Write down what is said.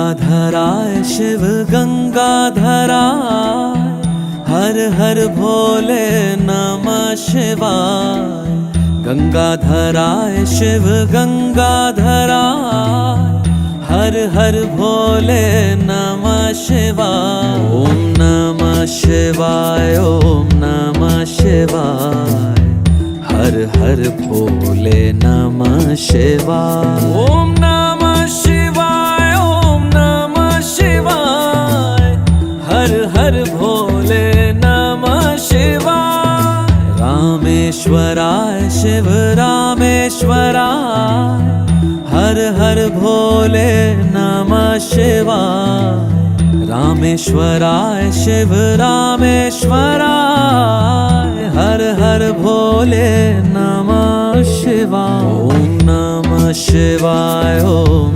गंगाधराय शिव गंगाधराय, हर हर भोले नमः शिवाय। गंगाधराय शिव गंगाधराय, हर हर भोले नमः शिवाय। ओम नमः शिवाय, ओम नमः शिवाय, हर हर भोले नमः शिवाय। ओम नमः शिवाय, ओम नमः शिवाय, हर हर भोले नमः शिवाय। रामेश्वराय शिव रामेश्वराय, हर हर भोले नमः शिवाय। रामेश्वराय शिव रामेश्वराय, हर हर भोले नमः शिवाय। ओम नमः शिवाय, ओम